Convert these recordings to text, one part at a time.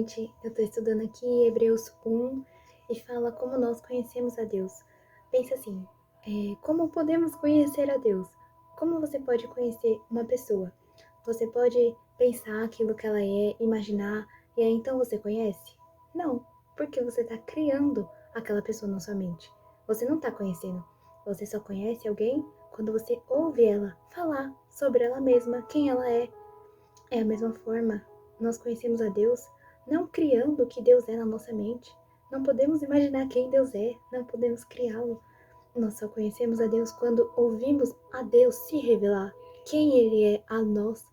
gente, eu tô estudando aqui Hebreus 1 e fala como nós conhecemos a Deus. Pensa assim, como podemos conhecer a Deus? Como você pode conhecer uma pessoa? Você pode pensar aquilo que ela é, imaginar, e aí então você conhece? Não, porque você tá criando aquela pessoa na sua mente. Você não tá conhecendo. Você só conhece alguém quando você ouve ela falar sobre ela mesma, quem ela é. É a mesma forma, nós conhecemos a Deus não criando o que Deus é na nossa mente. Não podemos imaginar quem Deus é, não podemos criá-lo. Nós só conhecemos a Deus quando ouvimos a Deus se revelar quem Ele é a nós.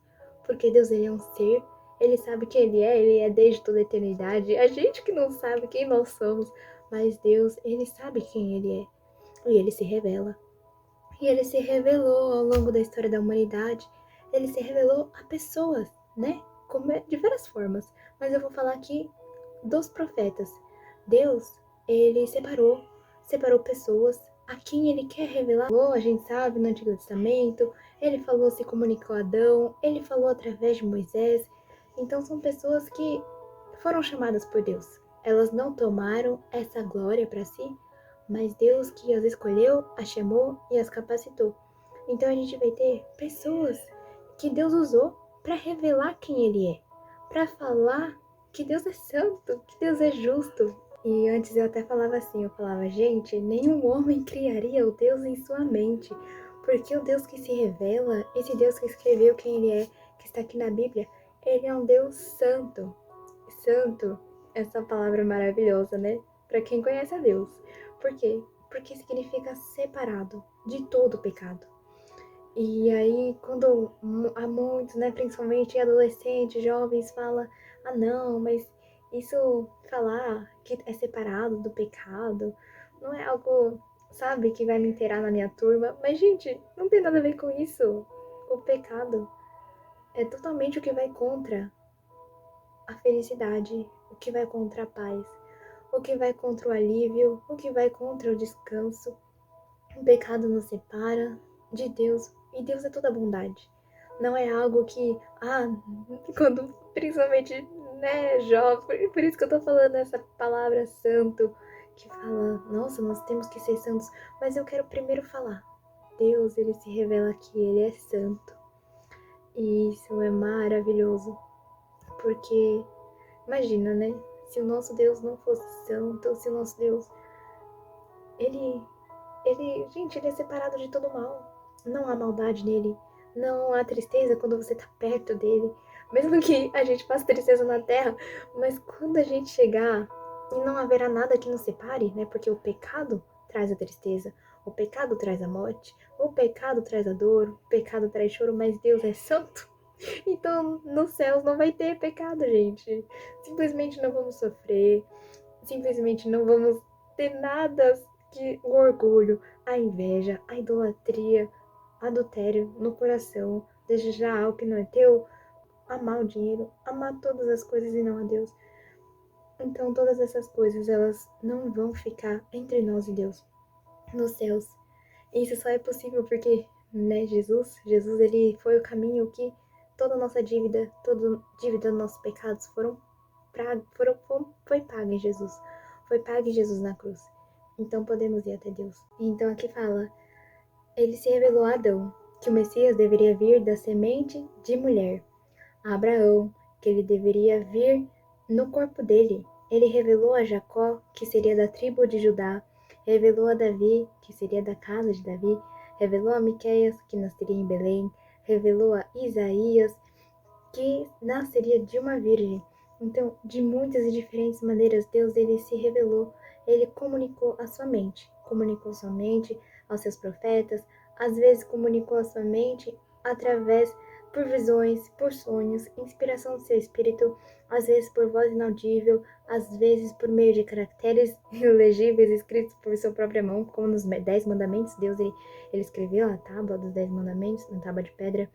Porque Deus ele é um ser, Ele sabe quem Ele é desde toda a eternidade. A gente que não sabe quem nós somos, mas Deus, Ele sabe quem Ele é. E Ele se revela. E ele se revelou ao longo da história da humanidade. Ele se revelou a pessoas, né? De várias formas. Mas eu vou falar aqui dos profetas. Deus, ele separou pessoas a quem ele quer revelar. A gente sabe no Antigo Testamento, ele falou, se comunicou a Adão, ele falou através de Moisés. Então são pessoas que foram chamadas por Deus. Elas não tomaram essa glória para si, mas Deus que as escolheu, as chamou e as capacitou. Então a gente vai ter pessoas que Deus usou para revelar quem Ele é, para falar que Deus é santo, que Deus é justo. E antes eu até falava assim, eu falava, gente, nenhum homem criaria o Deus em sua mente, porque o Deus que se revela, esse Deus que escreveu quem Ele é, que está aqui na Bíblia, Ele é um Deus santo. Santo, essa palavra maravilhosa, né? Para quem conhece a Deus. Por quê? Porque significa separado de todo pecado. E aí, quando há muitos, né, principalmente adolescentes, jovens, fala, ah não, mas isso falar que é separado do pecado, não é algo, sabe, que vai me inteirar na minha turma. Mas, gente, não tem nada a ver com isso. O pecado é totalmente o que vai contra a felicidade, o que vai contra a paz, o que vai contra o alívio, o que vai contra o descanso. O pecado nos separa de Deus, e Deus é toda bondade. Não é algo que, quando, principalmente, né, jovem, por isso que eu tô falando essa palavra santo, que fala, nossa, nós temos que ser santos, mas eu quero primeiro falar, Deus, ele se revela que ele é santo, e isso é maravilhoso, porque imagina, né? Se o nosso Deus não fosse santo, se o nosso Deus, ele, gente, ele é separado de todo mal. Não há maldade nele, não há tristeza quando você tá perto dele. Mesmo que a gente passe tristeza na terra, mas quando a gente chegar e não haverá nada que nos separe, né? Porque o pecado traz a tristeza, o pecado traz a morte, o pecado traz a dor, o pecado traz choro, mas Deus é santo. Então, nos céus não vai ter pecado, gente. Simplesmente não vamos sofrer, simplesmente não vamos ter nada que o orgulho, a inveja, a idolatria, adultério no coração, desejar algo que não é teu, amar o dinheiro, amar todas as coisas e não a Deus. Então, todas essas coisas, elas não vão ficar entre nós e Deus nos céus. Isso só é possível porque, né, Jesus, ele foi o caminho que toda a nossa dívida, toda a dívida dos nossos pecados foi paga em Jesus. Foi paga em Jesus na cruz. Então podemos ir até Deus. Então aqui fala, ele se revelou a Adão, que o Messias deveria vir da semente de mulher. A Abraão, que ele deveria vir no corpo dele. Ele revelou a Jacó, que seria da tribo de Judá. Revelou a Davi, que seria da casa de Davi. Revelou a Miqueias, que nasceria em Belém. Revelou a Isaías, que nasceria de uma virgem. Então, de muitas e diferentes maneiras, Deus ele se revelou, ele comunicou a sua mente, comunicou sua mente aos seus profetas, às vezes comunicou a sua mente através por visões, por sonhos, inspiração do seu espírito, às vezes por voz inaudível, às vezes por meio de caracteres ilegíveis escritos por sua própria mão, como nos 10 mandamentos. Deus ele escreveu a tábua dos 10 mandamentos, na tábua de pedra.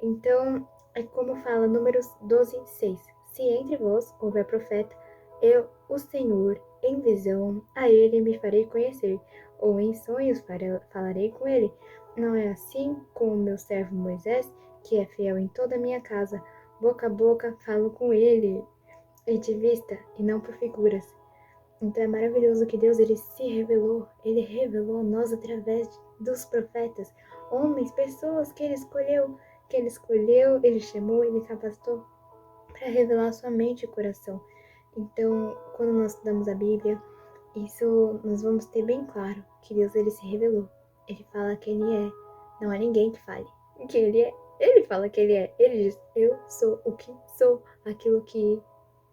Então, é como fala Números 12, 6. Se entre vós houver profeta, eu, o Senhor, em visão, a ele me farei conhecer, ou em sonhos falarei com ele. Não é assim com o meu servo Moisés, que é fiel em toda a minha casa. Boca a boca falo com ele. e de vista e não por figuras. Então é maravilhoso que Deus ele se revelou, ele revelou a nós através dos profetas, homens, pessoas que ele escolheu, ele chamou, ele capacitou para revelar a sua mente e coração. Então, quando nós estudamos a Bíblia, isso nós vamos ter bem claro que Deus ele se revelou. Ele fala que ele é, não há ninguém que fale que ele é. Ele fala que ele é. Ele diz: "Eu sou o que sou", aquilo que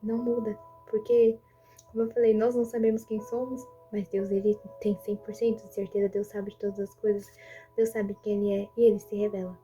não muda, porque como eu falei, nós não sabemos quem somos, mas Deus ele tem 100% de certeza, Deus sabe de todas as coisas, Deus sabe quem ele é e ele se revela.